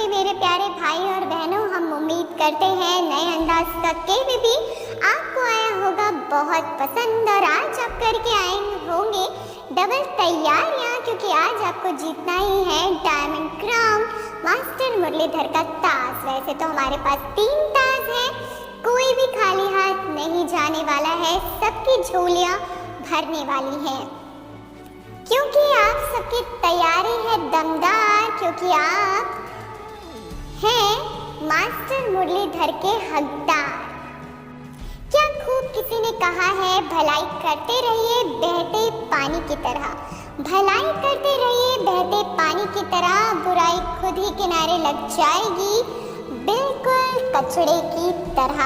नमस्ते मेरे प्यारे भाई और बहनों, हम उम्मीद करते हैं नए अंदाज का केबीपी आपको आया होगा बहुत पसंद और आज आप करके आए होंगे डबल तैयारियां, क्योंकि आज आपको जीतना ही है डायमंड क्राउन मास्टर मुरलीधर का ताज। वैसे तो हमारे पास 3 ताज हैं, कोई भी खाली हाथ नहीं जाने वाला है, सबकी झोलियां भरने वाली हैं, क्योंकि आप सबकी तैयारी है दमदार, क्योंकि आप हैं मास्टर मुरलीधर के हकदार। क्या खूब किसी ने कहा है, भलाई करते रहिए बहते पानी की तरह, भलाई करते रहिए बहते पानी की तरह, बुराई खुद ही किनारे लग जाएगी बिल्कुल कचड़े की तरह।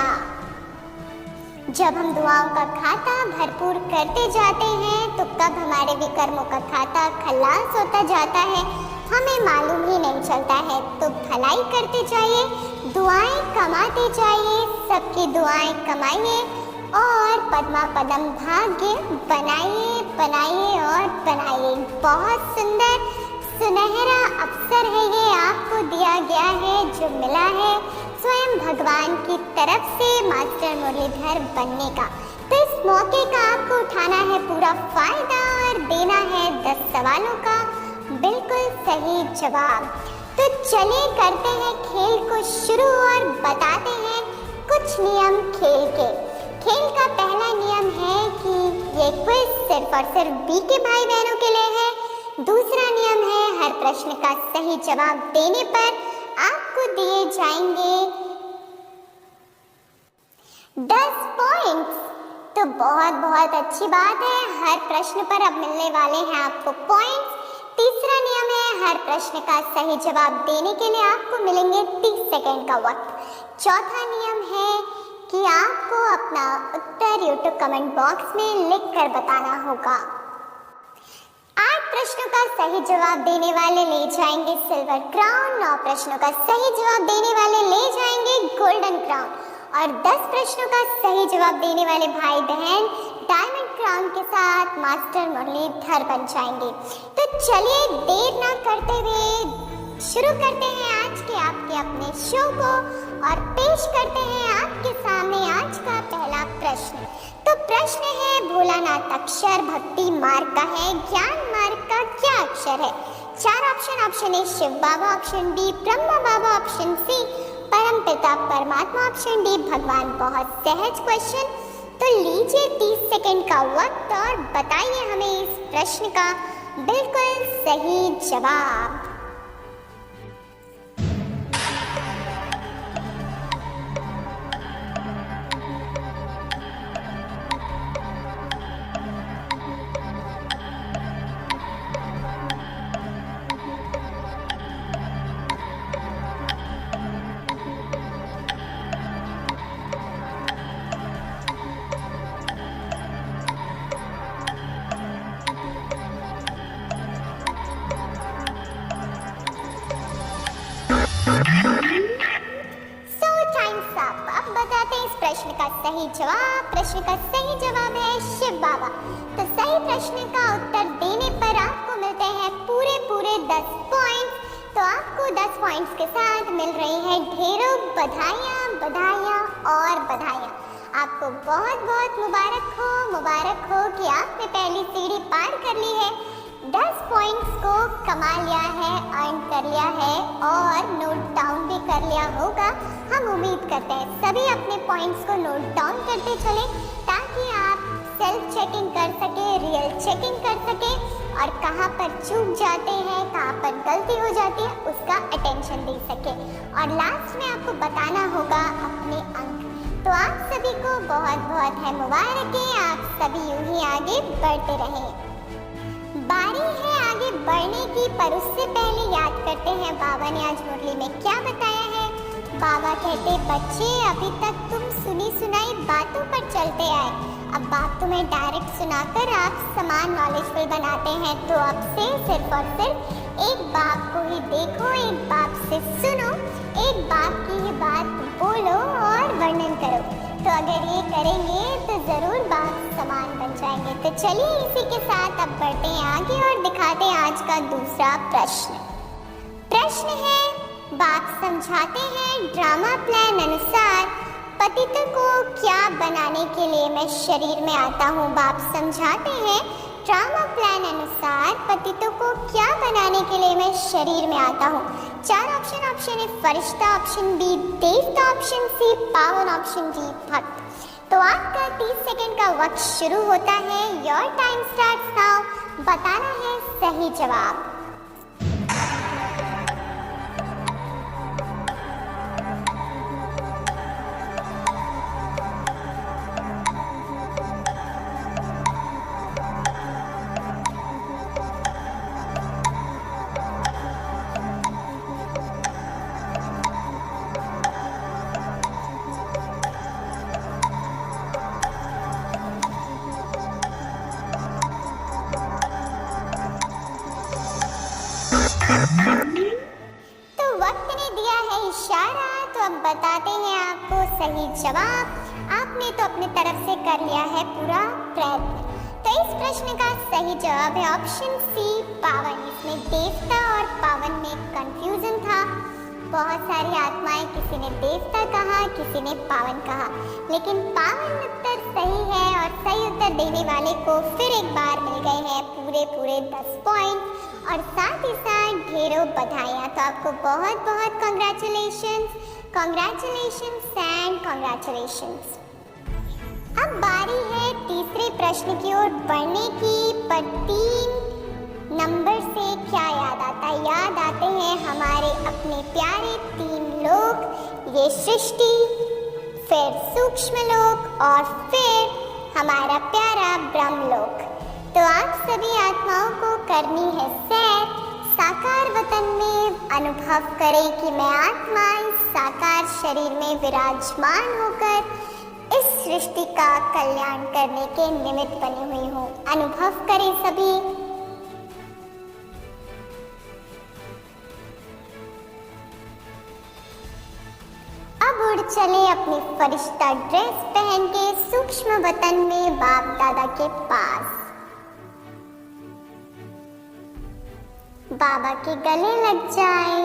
जब हम दुआओं का खाता भरपूर करते जाते हैं तो कब हमारे विकर्मों का खाता खलास होता जाता है हमें मालूम ही नहीं चलता है। तो भलाई करते जाइए, दुआएं कमाते जाइए, सबकी दुआएं कमाइए और पद्मा पदम भाग्य बनाइए बनाइए और बनाइए। बहुत सुंदर सुनहरा अवसर है ये आपको दिया गया है, जो मिला है स्वयं भगवान की तरफ से मास्टर मुरलीधर बनने का। तो इस मौके का आपको उठाना है पूरा फायदा और देना है 10 सवालों का बिल्कुल सही जवाब। तो चलिए करते हैं खेल को शुरू और बताते हैं कुछ नियम खेल के। खेल का पहला नियम है कि ये क्विज सिर्फ और सिर्फ बी के भाई बहनों के लिए है। दूसरा नियम है हर प्रश्न का सही जवाब देने पर आपको दिए जाएंगे 10 पॉइंट्स। तो बहुत बहुत अच्छी बात है, हर प्रश्न पर अब मिलने वाले हैं आपको पॉइंट्स। तीसरा नियम है हर प्रश्न का सही जवाब देने के लिए आपको मिलेंगे 30 सेकंड का वक्त। चौथा नियम है कि आपको अपना उत्तर यूट्यूब कमेंट बॉक्स में लिख कर बताना होगा। 8 प्रश्नों का सही जवाब देने वाले ले जाएंगे सिल्वर क्राउन, 9 प्रश्नों का सही जवाब देने वाले ले जाएंगे गोल्डन क्राउन और 10 प्रश्नों का सही जवाब देने वाले भाई बहन डायमंड क्राउन के साथ मास्टर मुरलीधर बन जाएंगे। तो चलिए देर ना करते हुए शुरू करते हैं आज के आपके अपने शो को और पेश करते हैं आपके सामने आज का पहला प्रश्न। तो प्रश्न है भोलानाथ अक्षर भक्ति मार्ग का है, ज्ञान मार्ग का क्या अक्षर है? 4 option. Option A Shiv Baba, option B Brahma Baba, option C परम पिता परमात्मा, ऑप्शन डी भगवान। बहुत सहज क्वेश्चन, तो लीजिए 30 सेकंड का वक्त और बताइए हमें इस प्रश्न का बिल्कुल सही जवाब। प्रश्न का सही जवाब, प्रश्न का सही जवाब है शिव बाबा। तो सही प्रश्न का उत्तर देने पर आपको मिलते हैं पूरे 10 पॉइंट्स। तो आपको 10 पॉइंट्स के साथ मिल रही है ढेरों बधाइयाँ बधाइयाँ और बधाइयाँ। आपको बहुत बहुत मुबारक हो कि आपने पहली सीढ़ी पार कर ली है, 10 पॉइंट्स को कमा लिया है, अर्न कर लिया है और नोट डाउन भी कर लिया होगा। हम उम्मीद करते हैं सभी अपने पॉइंट्स को नोट डाउन करते चले ताकि आप सेल्फ चेकिंग कर सके, रियल चेकिंग कर सके और कहाँ पर चूक जाते हैं, कहाँ पर गलती हो जाती है उसका अटेंशन दे सके और लास्ट में आपको बताना होगा अपने अंक। तो आप सभी को बहुत बहुत है मुबारकें, आप सभी यूं ही आगे बढ़ते रहें। बारी है आगे बढ़ने की, पर उससे पहले याद करते हैं बाबा ने आज मुरली में क्या बताया है। बाबा कहते बच्चे अभी तक तुम सुनी सुनाई बातों पर चलते आए, अब बात तुम्हें डायरेक्ट सुनाकर आप समान नॉलेजफुल बनाते हैं। तो अब से सिर्फ और सिर्फ एक बाप को ही देखो, एक बाप से सुनो, एक बाप की ही बात बोलो और वर्णन करो। तो अगर ये करेंगे तो जरूर बाप समान बन जाएंगे। तो चलिए इसी के साथ अब बढ़ते हैं आगे और दिखाते हैं आज का दूसरा प्रश्न। प्रश्न है बाप समझाते हैं ड्रामा प्लान अनुसार पतितों को क्या बनाने के लिए मैं शरीर में आता हूँ। बाप समझाते हैं ड्रामा प्लान अनुसार पतितों को क्या बनाने के लिए मैं शरीर में आता हूँ। 4 ऑप्शन। ऑप्शन ए फरिश्ता, ऑप्शन बी देवता, ऑप्शन सी पावन, ऑप्शन डी भक्त। तो आपका 30 सेकंड का वक्त शुरू होता है। Your time starts now. बताना है सही जवाब। तो वक्त ने दिया है इशारा, तो अब बताते हैं आपको सही जवाब। आपने तो अपने तरफ से कर लिया है पूरा प्रयत्न। तो इस प्रश्न का सही जवाब है ऑप्शन सी पावन। इसमें देवता और पावन में कंफ्यूजन था। बहुत सारी आत्माएं, किसी ने देवता कहा, किसी ने पावन कहा, लेकिन पावन उत्तर सही है और सही उत्तर देने वाले को फिर एक बार मिल गए हैं पूरे 10 पॉइंट और साथ ही साथ ढेरों बधाइयाँ। तो आपको बहुत बहुत कॉन्ग्रेचुलेशंस एंड कॉन्ग्रेचुलेशंस। अब बारी है तीसरे प्रश्न की ओर बढ़ने की। पर 3 नंबर से क्या याद आता है? याद आते हैं हमारे अपने प्यारे 3 लोक, ये सृष्टि, फिर सूक्ष्म लोक और फिर हमारा प्यारा ब्रह्मलोक। तो आप सभी आत्माओं को करनी है सैर। साकार वतन में अनुभव करें कि मैं आत्मा इस साकार शरीर में विराजमान होकर इस सृष्टि का कल्याण करने के निमित्त बनी हुई हूँ। अनुभव करें सभी। अब उड़ चले अपनी फरिश्ता ड्रेस पहन के सूक्ष्म वतन में बाप दादा के पास। बाबा के गले लग जाए।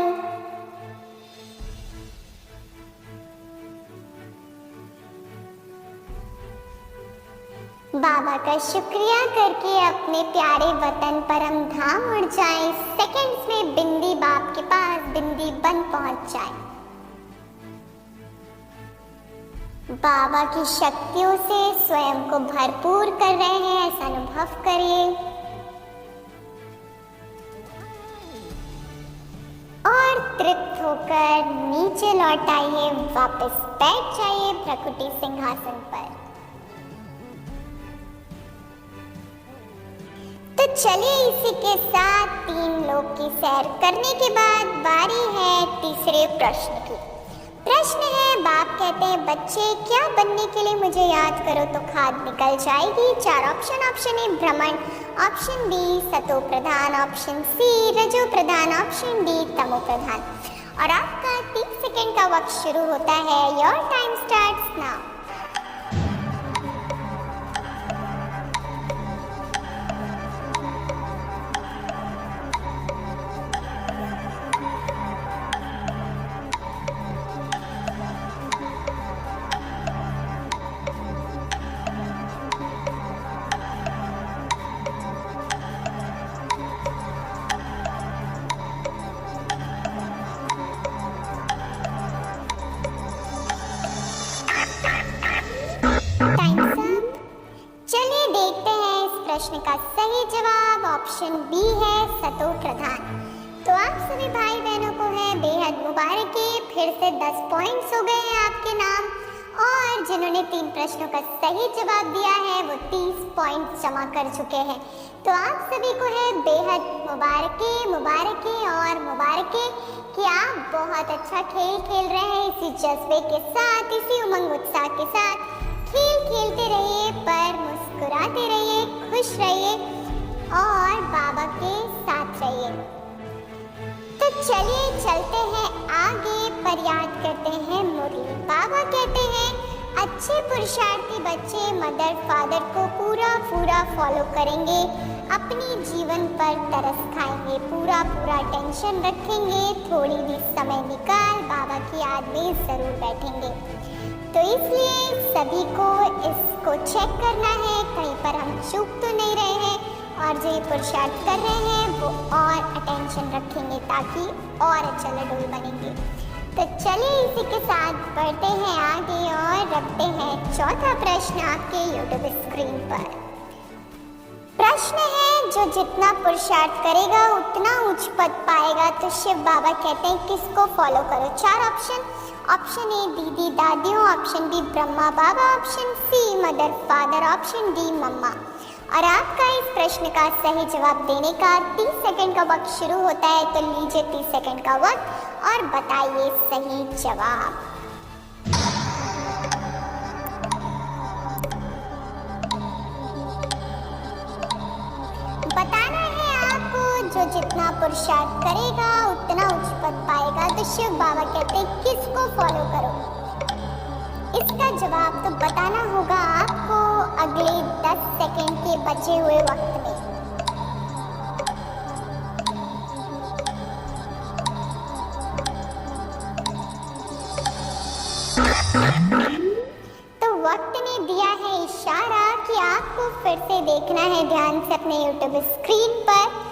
बाबा का शुक्रिया करके अपने प्यारे वतन परम धाम उड़ जाए। सेकंड्स में बिंदी बाप के पास बिंदी बन पहुंच जाए। बाबा की शक्तियों से स्वयं को भरपूर कर रहे हैं, ऐसा अनुभव करिए। और तृप्त होकर नीचे लौट आइए, वापस बैठ जाइए प्रकृति सिंहासन पर। तो चलिए इसी के साथ 3 लोक की सैर करने के बाद बारी है तीसरे प्रश्न की। प्रश्न है, बाप कहते हैं बच्चे क्या बनने के लिए मुझे याद करो तो खाद निकल जाएगी। 4 ऑप्शन। ऑप्शन ए भ्रमण, ऑप्शन बी सतो प्रधान, ऑप्शन सी रजो प्रधान, ऑप्शन डी तमो प्रधान। और आपका 30 सेकंड का वक्त शुरू होता है। Your time starts now. प्रश्न का सही जवाब ऑप्शन बी है सतो प्रधान। तो आप सभी भाई बहनों को है बेहद मुबारकी। फिर से 10 पॉइंट्स हो गए हैं आपके नाम और जिन्होंने 3 प्रश्नों का सही जवाब दिया है वो 30 पॉइंट जमा कर चुके हैं। तो आप सभी को है बेहद मुबारकी और मुबारकी कि आप बहुत अच्छा खेल खेल रहे हैं। इसी जज्बे के साथ, इसी उमंग उत्साह के साथ खेलते रहिए, पर मुस्कुराते रहिए, खुश रहिए और बाबा के साथ रहिए। तो चलिए चलते हैं आगे, पर याद करते हैं मुरली। बाबा कहते हैं अच्छे पुरुषार्थी बच्चे मदर फादर को पूरा फॉलो करेंगे, अपनी जीवन पर तरस खाएंगे, पूरा पूरा टेंशन रखेंगे, थोड़ी भी समय निकाल बाबा की याद में ज़रूर बैठेंगे। तो इसलिए सभी को इसको चेक करना है, कहीं पर हम चूक तो नहीं रहे हैं, और जो ये पुरुषार्थ कर रहे हैं वो और अटेंशन रखेंगे ताकि और अच्छा लडोल बनेंगे। तो चलिए इसी के साथ बढ़ते हैं आगे और रखते हैं चौथा प्रश्न आपके YouTube स्क्रीन पर। प्रश्न है, जो जितना पुरुषार्थ करेगा उतना उच्च पद पाएगा। तो शिव बाबा कहते हैं किसको फॉलो करो। 4 ऑप्शन। ऑप्शन ए दीदी दादियों, option B Brahma Baba, option C mother father, option D Mamma. और आपका इस प्रश्न का सही जवाब देने का 30 सेकंड का वक्त शुरू होता है। तो लीजिए 30 सेकंड का वक्त और बताइए सही जवाब। बताना है आपको, जो जितना पुरुषार्थ करेगा उतना उच्च पद पाएगा। तो शिव बाबा कहते हैं किसको फॉलो करो। इसका जवाब तो बताना होगा आपको अगले 10 सेकंड के बचे हुए वक्त में। तो वक्त ने दिया है इशारा कि आपको फिर से देखना है ध्यान से अपने YouTube स्क्रीन पर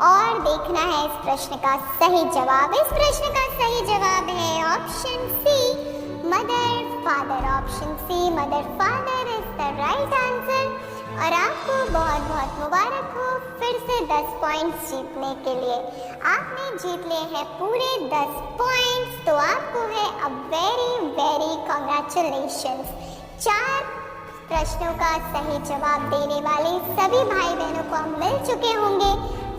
और देखना है इस प्रश्न का सही जवाब। इस प्रश्न का सही जवाब है option C mother father. Option C mother father is the right answer. और आपको बहुत बहुत मुबारक हो फिर से 10 पॉइंट्स जीतने के लिए। आपने जीत लिए हैं पूरे 10 पॉइंट्स। तो आपको है अ वेरी वेरी कॉन्ग्रेचुलेशंस। 4 प्रश्नों का सही जवाब देने वाले सभी भाई बहनों को हम मिल चुके होंगे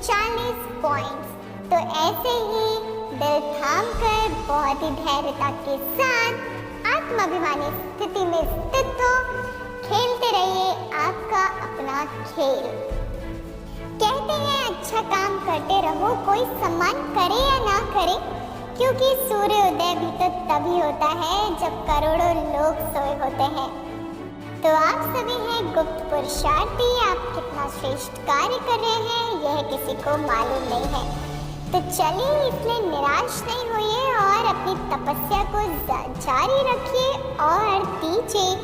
40 पॉइंट्स। तो ऐसे ही दिल थाम कर बहुत ही धैर्यता के साथ आत्माभिमानी स्थिति में स्थित हो खेलते रहिए आपका अपना खेल। कहते हैं अच्छा काम करते रहो, कोई सम्मान करे या ना करे, क्योंकि सूर्योदय भी तो तभी होता है जब करोड़ों लोग सोए होते हैं। तो आप सभी हैं गुप्त पुरुषार्थी, आप कितना श्रेष्ठ कार्य कर रहे हैं यह किसी को मालूम नहीं है। तो चलिए इसलिए निराश नहीं होइए और अपनी तपस्या को जारी रखिए और दीजिए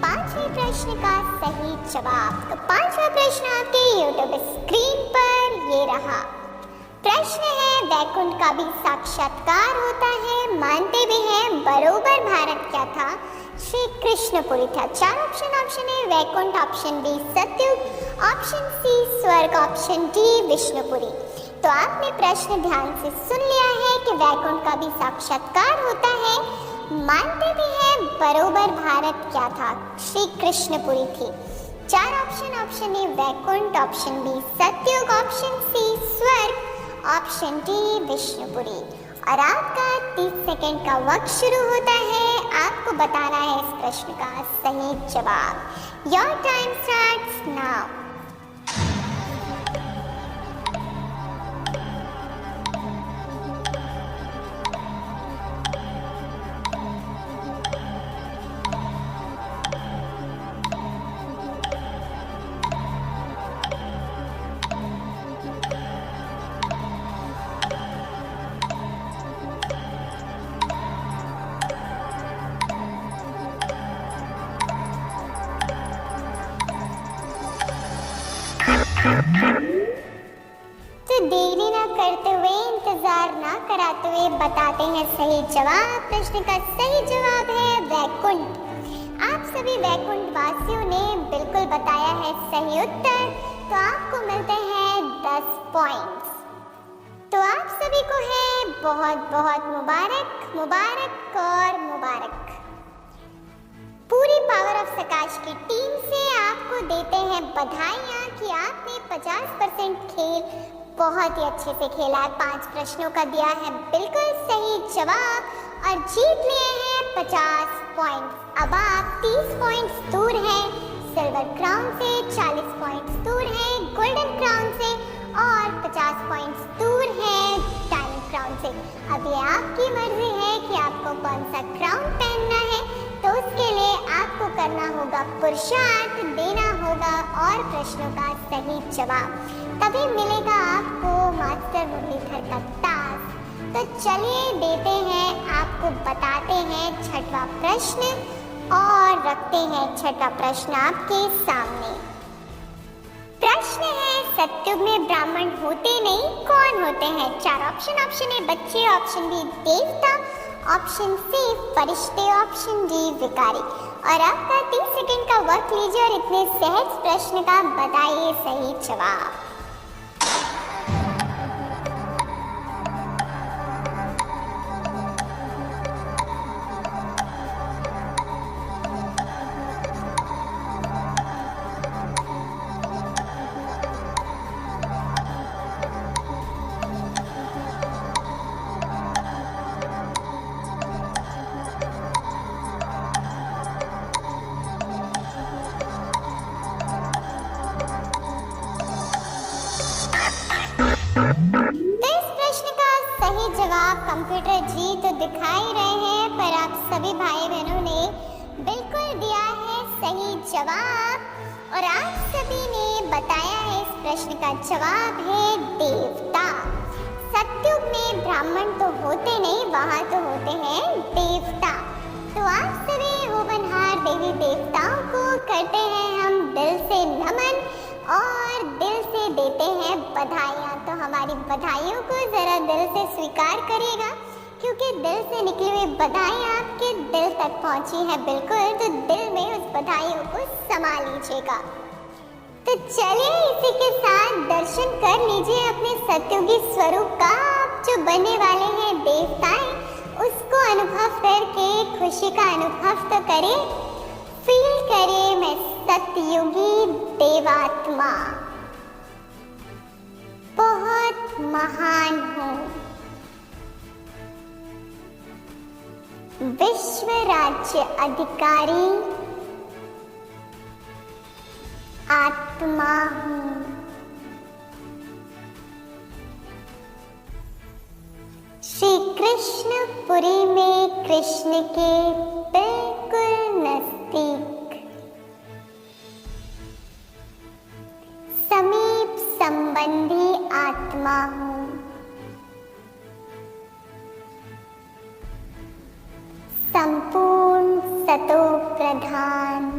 5वें प्रश्न का सही जवाब। तो 5वां प्रश्न आपके YouTube स्क्रीन पर ये रहा। प्रश्न है, वैकुंठ का भी साक्षात्कार होता है, मानते भी हैं, बरोबर भारत क्या था? श्री कृष्णपुरी था। 4 option. Option A Vaikunth, option B Satyug, option C स्वर्ग, ऑप्शन डी विष्णुपुरी। तो आपने प्रश्न ध्यान से सुन लिया है कि वैकुंठ का भी साक्षात्कार होता है, मानते भी हैं, बरोबर भारत क्या था? श्री कृष्णपुरी थी। 4 option. Option A Vaikunth, option B Satyug, option C स्वर्ग, ऑप्शन डी विष्णुपुरी। और आपका 30 सेकंड का वक्त शुरू होता है। आपको बताना है इस प्रश्न का सही जवाब। Your time starts now. तो देरी ना करते हुए, इंतजार ना कराते हुए बताते हैं सही जवाब। प्रश्न का सही जवाब है वैकुंठ। आप सभी वैकुंठ वासियों ने बिल्कुल बताया है सही उत्तर। तो आपको मिलते हैं 10 पॉइंट्स। तो आप सभी को है बहुत बहुत मुबारक, मुबारक और मुबारक। पूरी पावर ऑफ सकाश की टीम से आपको देते हैं बधाइयाँ कि आपने 50% खेल बहुत ही अच्छे से खेला है। 5 प्रश्नों का दिया है बिल्कुल सही जवाब और जीत लिए हैं 50 पॉइंट्स। अब आप 30 पॉइंट्स दूर हैं सिल्वर क्राउन से, 40 पॉइंट्स दूर हैं गोल्डन क्राउन से और 50 पॉइंट्स दूर हैं डायमंड क्राउन से। अब ये आपकी मर्जी है कि आपको कौन सा क्राउन पहनना है। तो उसके लिए आपको करना होगा पुरुषार्थ, देना होगा और प्रश्नों का सही जवाब, तभी मिलेगा आपको मास्टर मुरलीधर का टास्क। तो चलिए देते हैं, आपको बताते हैं छठवां प्रश्न और रखते हैं छठवां प्रश्न आपके सामने। प्रश्न है, सत्युग में ब्राह्मण होते नहीं, कौन होते हैं? 4 ऑप्शन। ऑप्शन ए बच्चे, ऑप्शन बी देवता, ऑप्शन सी फरिश्ते, ऑप्शन डी भिखारी। और आपका 30 सेकंड का वक्त लीजिए और इतने सहज प्रश्न का बताइए सही जवाब। कंप्यूटर जी तो दिखा ही रहे हैं, पर आप सभी भाई बहनों ने बिल्कुल दिया है सही जवाब और आप सभी ने बताया है इस प्रश्न का जवाब है देवता। सत्युग में ब्राह्मण तो होते नहीं, वहाँ तो होते हैं देवता। तो आप सभी होनहार देवी देवताओं को करते हैं हम दिल से नमन और दिल से देते हैं बधाइयाँ। तो हमारी बधाइयों को जरा दिल से स्वीकार करिएगा, क्योंकि दिल से निकली हुई बधाई आपके दिल तक पहुँची है बिल्कुल, तो दिल में उस बधाइयों को समा लीजिएगा। तो चलिए इसी के साथ दर्शन कर लीजिए अपने सत्युगी स्वरूप का। आप जो बनने वाले हैं देवताएं, उसको अनुभव करके खुशी का अनुभव तो करें, फील करें मैं सतयुगी देवात्मा बहुत महान हूँ, विश्व राज्य अधिकारी आत्मा हूँ। श्री कृष्णपुरी में कृष्ण के बिल्कुल नजदीक समीप संबंधी आत्मा हूँ। संपूर्ण सतो प्रधान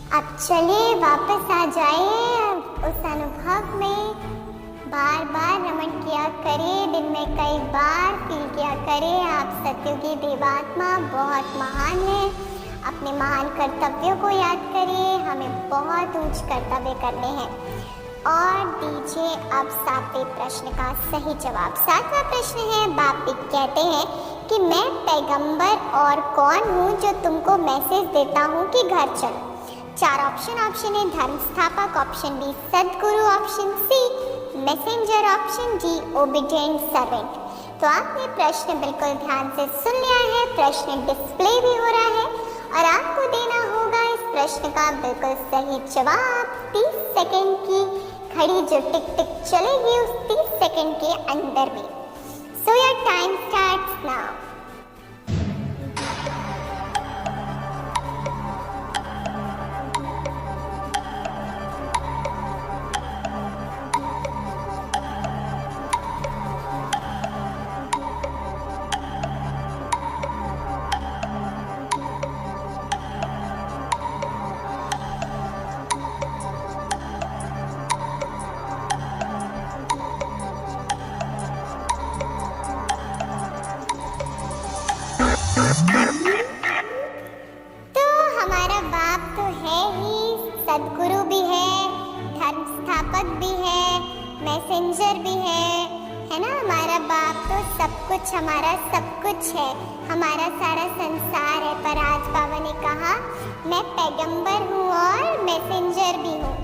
अब चलिए वापस आ जाइए उस अनुभव में। बार बार नमन किया करिए, दिन में कई बार फील किया करिए आप सत्युगी देवात्मा बहुत महान है। अपने महान कर्तव्यों को याद करिए, हमें बहुत ऊंच कर्तव्य करने हैं। और दीजिए अब 7वें प्रश्न का सही जवाब। 7वां प्रश्न है, बाप कहते हैं कि मैं पैगंबर और कौन हूँ जो तुमको मैसेज देता हूँ कि घर चलो। 4 ऑप्शन। ऑप्शन ए धर्म स्थापक, ऑप्शन बी सदगुरु, option C messenger, option D obedient servant. तो आपने प्रश्न बिल्कुल ध्यान से सुन लिया है, प्रश्न डिस्प्ले भी हो रहा है और आपको देना होगा इस प्रश्न का बिल्कुल सही जवाब। 30 सेकंड की घड़ी जो टिक टिक चलेगी उस 30 सेकंड के अंदर में। So your time starts now. तो हमारा बाप तो है ही, सदगुरु भी है, धर्म स्थापक भी है, मैसेंजर भी है ना। हमारा बाप तो सब कुछ, हमारा सब कुछ है, हमारा सारा संसार है। पर आज बाबा ने कहा मैं पैगंबर हूँ और मैसेंजर भी हूँ।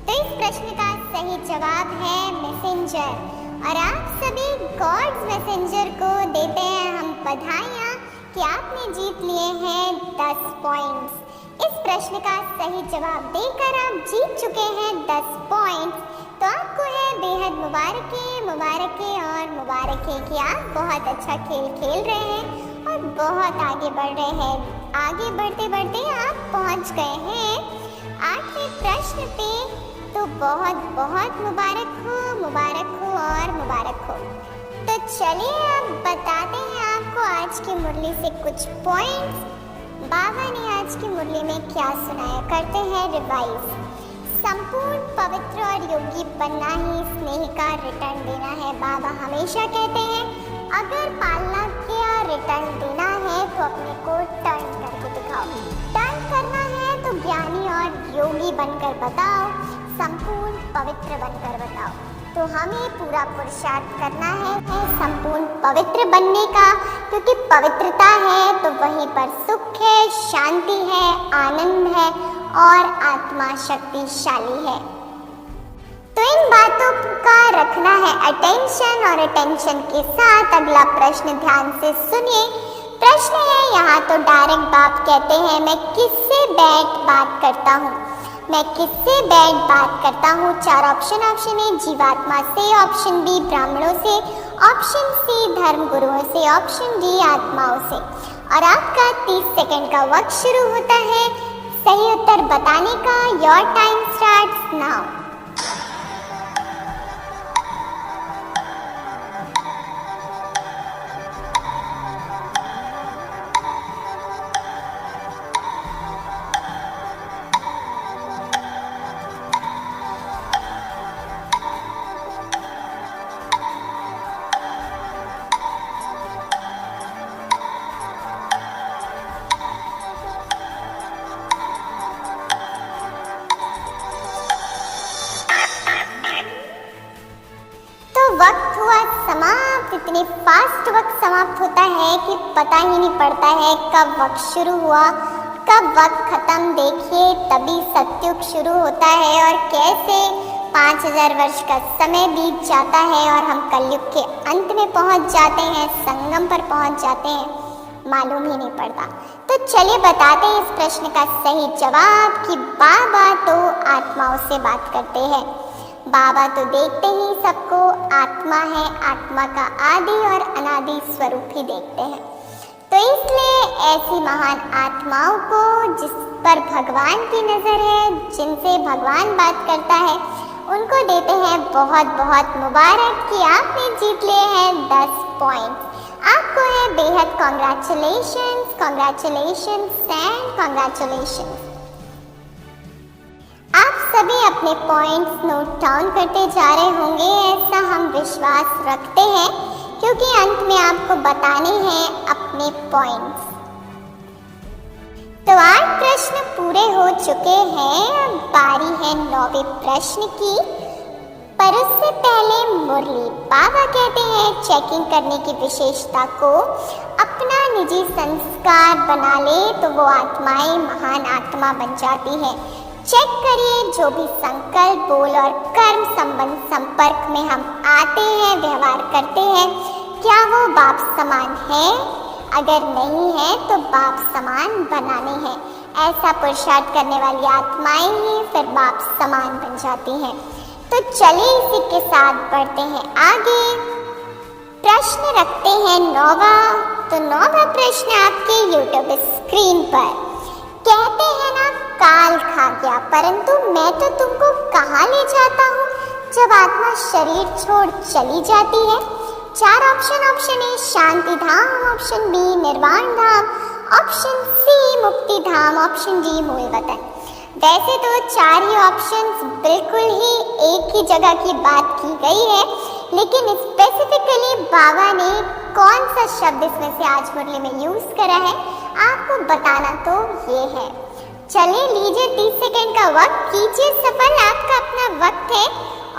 तो इस प्रश्न का सही जवाब है मैसेंजर। और आप सभी गॉड्स मैसेंजर को देते हैं हम बधाइयाँ कि आपने जीत लिए हैं 10 पॉइंट्स। इस प्रश्न का सही जवाब देकर आप जीत चुके हैं 10 पॉइंट्स। तो आपको है बेहद मुबारक और मुबारक है कि आप बहुत अच्छा खेल खेल रहे हैं और बहुत आगे बढ़ रहे हैं। आगे बढ़ते बढ़ते आप पहुंच गए हैं 8वें प्रश्न पे। तो बहुत बहुत मुबारक हो और मुबारक हो। तो चलिए अब बताते हैं आपको आज की मुरली से कुछ पॉइंट्स। बाबा ने आज की मुरली में क्या सुनाया, करते हैं रिवाइज। संपूर्ण पवित्र और योगी बनना ही स्नेह का रिटर्न देना है। बाबा हमेशा कहते हैं अगर पालना किया रिटर्न देना है तो अपने को टर्न करके दिखाओ। टर्न करना है तो ज्ञानी और योगी बनकर बताओ, संपूर्ण पवित्र बनकर बताओ। तो हमें पूरा पुरुषार्थ करना है संपूर्ण पवित्र बनने का, क्योंकि पवित्रता है तो वहीं पर सुख है, शांति है, आनंद है और आत्मा शक्तिशाली है। तो इन बातों का रखना है अटेंशन और अटेंशन के साथ अगला प्रश्न ध्यान से सुनिए। प्रश्न है यहाँ तो डायरेक्ट बाप कहते हैं मैं किससे बैठ बात करता हूँ, मैं किससे बैठ बात करता हूँ। 4 ऑप्शन ए जीवात्मा से, ऑप्शन बी ब्राह्मणों से, ऑप्शन सी धर्म गुरुओं से, ऑप्शन डी आत्माओं से। और आपका 30 सेकंड का वक्त शुरू होता है सही उत्तर बताने का। Your time starts now. वक्त हुआ समाप्त। इतने फास्ट वक्त समाप्त होता है कि पता ही नहीं पड़ता है कब वक्त शुरू हुआ कब वक्त खत्म। देखिए तभी सतयुग शुरू होता है और कैसे 5000 वर्ष का समय बीत जाता है और हम कलयुग के अंत में पहुंच जाते हैं, संगम पर पहुंच जाते हैं, मालूम ही नहीं पड़ता। तो चलिए बताते हैं इस प्रश्न का सही जवाब कि बाबा तो आत्माओं से बात करते हैं। बाबा तो देखते ही सबको आत्मा है, आत्मा का आदि और अनादि स्वरूप ही देखते हैं। तो इसलिए ऐसी महान आत्माओं को जिस पर भगवान की नज़र है, जिनसे भगवान बात करता है, उनको देते हैं बहुत बहुत मुबारक कि आपने जीत लिए हैं 10 पॉइंट्स। आपको है बेहद कॉन्ग्रेचुलेशंस एंड कॉन्ग्रेचुलेशंस। आप सभी अपने पॉइंट्स नोट डाउन करते जा रहे होंगे, ऐसा हम विश्वास रखते हैं, क्योंकि अंत में आपको बताने हैं अपने पॉइंट्स। तो 8 प्रश्न पूरे हो चुके हैं, अब बारी है 9वें प्रश्न की। पर उससे पहले मुरली बाबा कहते हैं चेकिंग करने की विशेषता को अपना निजी संस्कार बना ले तो वो आत्माएं महान आत्मा बन जाती है। चेक करिए जो भी संकल्प, बोल और कर्म संबंध संपर्क में हम आते हैं, व्यवहार करते हैं, क्या वो बाप समान है? अगर नहीं है तो बाप समान बनाने हैं। ऐसा पुरुषार्थ करने वाली आत्माएं ही फिर बाप समान बन जाती हैं। तो चलिए इसी के साथ बढ़ते हैं आगे। प्रश्न रखते हैं 9वां। तो 9वां प्रश्न आपके YouTube स्क्रीन पर। कहते हैं ना काल खा गया, परंतु मैं तो तुमको कहाँ ले जाता हूँ जब आत्मा शरीर छोड़ चली जाती है। 4 ऑप्शन ए शांति धाम, ऑप्शन बी निर्वाण धाम, ऑप्शन सी मुक्ति धाम, ऑप्शन डी मूल वतन। वैसे तो 4 ही ऑप्शंस बिल्कुल ही एक ही जगह की बात की गई है, लेकिन स्पेसिफिकली बाबा ने कौन सा शब्द इसमें से आज मुरली में यूज करा है आपको बताना तो ये है। चलिए लीजिए 30 सेकंड का वक्त, कीजिए सफल, आपका अपना वक्त है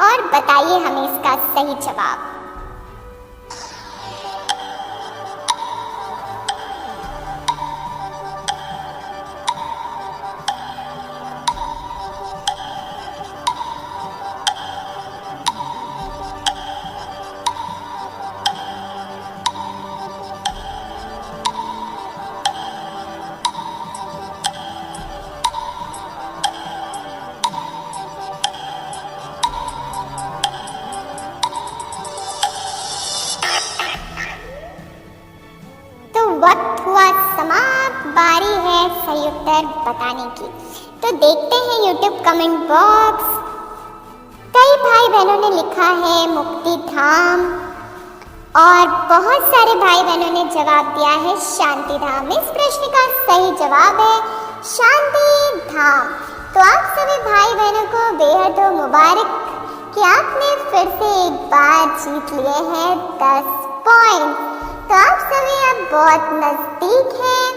और बताइए हमें इसका सही जवाब। हुआ समाप्त। बारी है सही उत्तर बताने की। तो देखते हैं YouTube कमेंट बॉक्स। कई भाई बहनों ने लिखा है मुक्ति धाम और बहुत सारे भाई बहनों ने जवाब दिया है शांति धाम। इस प्रश्न का सही जवाब है शांति धाम। तो आप सभी भाई बहनों को बेहद मुबारक कि आपने फिर से एक बार जीत लिए हैं 10 पॉइंट। तो आप सभी अब बहुत नजदीक हैं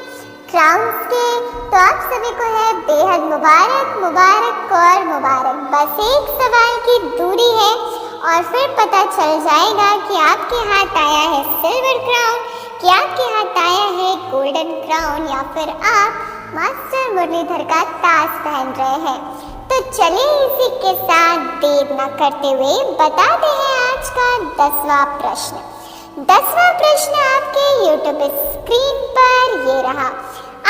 क्राउन्स के। तो आप सभी को है बेहद मुबारक मुबारक और मुबारक। बस एक सवाल की दूरी है और फिर पता चल जाएगा कि आपके हाथ आया है सिल्वर क्राउन, कि आपके हाथ आया है गोल्डन क्राउन, या फिर आप मास्टर मुरलीधर का ताज पहन रहे हैं। तो चलिए इसी के साथ देर न करते हुए बताते हैं आज का 10वां प्रश्न। 10वां प्रश्न आपके YouTube स्क्रीन पर ये रहा।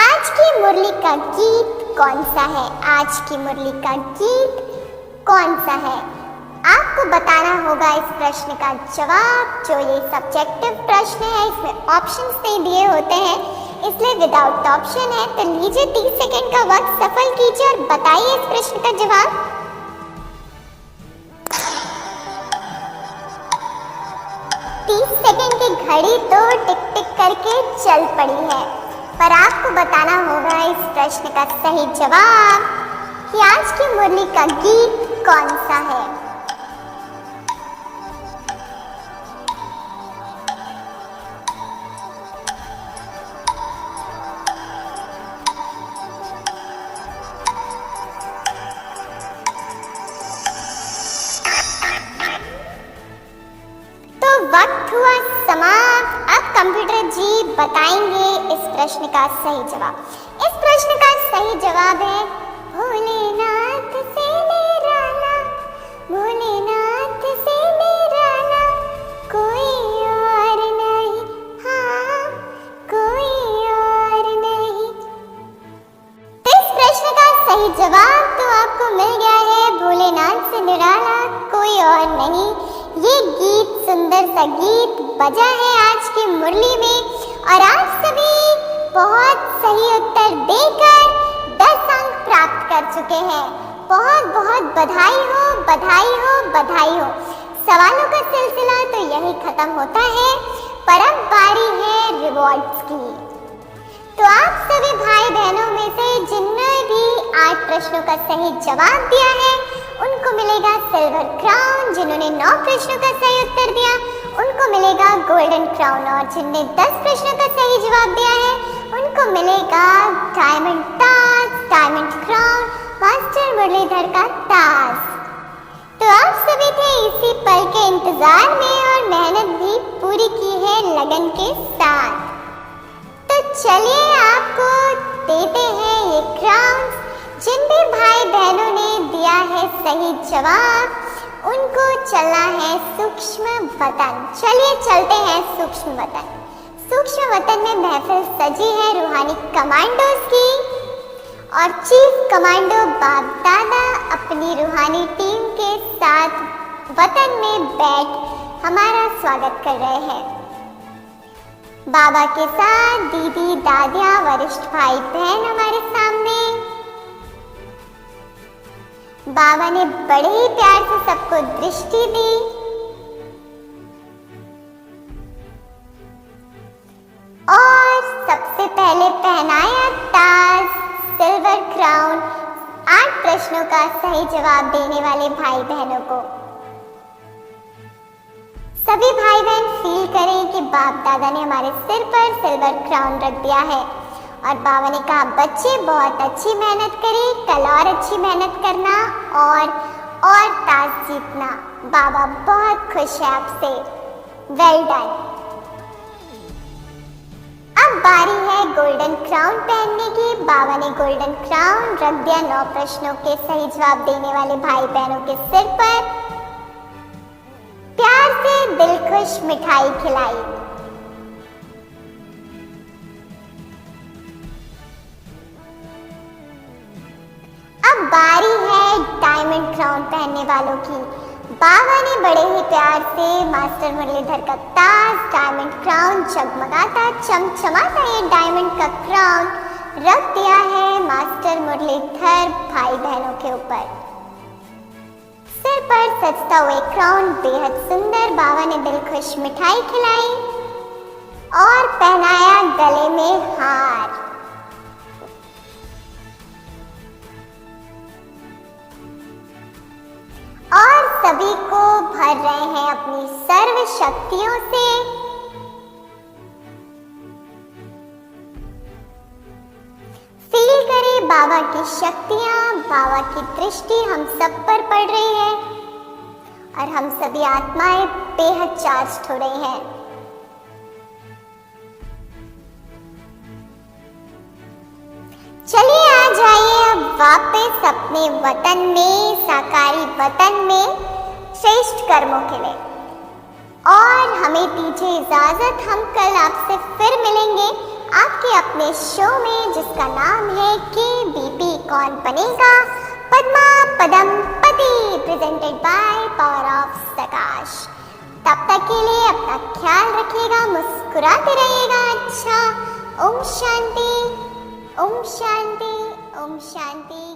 आज की मुरली का गीत कौन सा है? आज की मुरली का गीत कौन सा है? आपको बताना होगा इस प्रश्न का जवाब। जो ये सब्जेक्टिव प्रश्न है इसमें ऑप्शंस नहीं दिए होते हैं, इसलिए विदाउट ऑप्शन है। तो लीजिए 30 सेकंड का वक्त सफल कीजिए और बताइए इस प्रश्न का जवाब। 30 सेकंड की घड़ी तो टिक टिक करके चल पड़ी है, पर आपको बताना होगा इस प्रश्न का सही जवाब कि आज की मुरली का गीत कौन सा है। वक्त हुआ समाप्त। अब कंप्यूटर जी बताएंगे इस प्रश्न का सही जवाब। इस प्रश्न का सही जवाब है भोलेनाथ से निराला, भोलेनाथ से निराला कोई और नहीं, हाँ कोई और नहीं। तो इस प्रश्न का सही जवाब तो आपको मिल गया है भोलेनाथ से निराला कोई और नहीं। ये गीत सुंदर सा गीत बजा है आज की मुरली में और आप सभी बहुत सही उत्तर देकर 10 अंक प्राप्त कर चुके हैं। बहुत बहुत बधाई हो, बधाई हो, बधाई हो। सवालों का सिलसिला तो यही खत्म होता है, पर अब बारी है रिवॉर्ड्स की। तो आप सभी भाई बहनों में से जिनने भी 8 प्रश्नों का सही जवाब दिया है उनको मिलेगा सिल्वर क्राउन। जिन्होंने 9 प्रश्नों का सही उत्तर दिया उनको मिलेगा गोल्डन क्राउन, और जिनने 10 प्रश्नों का सही जवाब दिया है उनको मिलेगा डायमंड ताज, डायमंड क्राउन, मास्टर मुरलीधर का ताज। तो आप सभी थे इसी पल के इंतजार में और मेहनत भी पूरी की है लगन के साथ। तो चलिए आपको देते हैं ये क्राउन्स। जिन भी भाई बहनों ने दिया है सही जवाब उनको चलना है सूक्ष्म वतन। चलिए चलते हैं सूक्ष्म वतन। सूक्ष्म वतन में महफिल सजी है रूहानी कमांडोज की और चीफ कमांडो बाप दादा अपनी रूहानी टीम के साथ वतन में बैठ हमारा स्वागत कर रहे हैं। बाबा के साथ दीदी दादियाँ वरिष्ठ भाई बहन हमारे सामने। बाबा ने बड़े ही प्यार से सबको दृष्टि दी और सबसे पहले पहनाया ताज, सिल्वर क्राउन 8 प्रश्नों का सही जवाब देने वाले भाई बहनों को। सभी भाई बहन फील करें कि बाप दादा ने हमारे सिर पर सिल्वर क्राउन रख दिया है और बाबा ने कहा बच्चे बहुत अच्छी मेहनत करें, कल और अच्छी मेहनत करना और ताज जीतना। बाबा बहुत खुश है आपसे। Well done. अब बारी है गोल्डन क्राउन पहनने की। बाबा ने गोल्डन क्राउन रख दिया 9 प्रश्नों के सही जवाब देने वाले भाई बहनों के सिर पर। प्यार से दिलखुश मिठाई खिलाई। अब बारी है डायमंड क्राउन पहनने वालों की। बाबा ने बड़े ही प्यार से मास्टर मुरलीधर का ताज डायमंड क्राउन जगमगाता चमचमाता ये डायमंड का क्राउन रख दिया है मास्टर मुरलीधर भाई बहनों के ऊपर। सिर पर सजता हुए क्राउन बेहद सुंदर बाबा ने दिलखुश मिठाई खिलाई और पहनाया गले में हार। और सभी को भर रहे हैं अपनी सर्व शक्तियों से। फील करें बाबा की शक्तियां, बाबा की दृष्टि हम सब पर पड़ रही है और हम सभी आत्माएं बेहद चार्ज हो रही हैं। चलिए आ जाइए अब वापस अपने वतन में, साकारी वतन में श्रेष्ठ कर्मों के लिए। और हमें दीजिए इजाजत, हम कल आपसे फिर मिलेंगे आपके अपने शो में जिसका नाम है KBP कौन बनेगा पद्मा पदम पति, प्रेजेंटेड बाय पावर ऑफ प्रकाश। तब तक के लिए अपना ख्याल रखिएगा, मुस्कुराते रहिएगा। अच्छा, ओम शांति, ओम शांति, ओम शांति।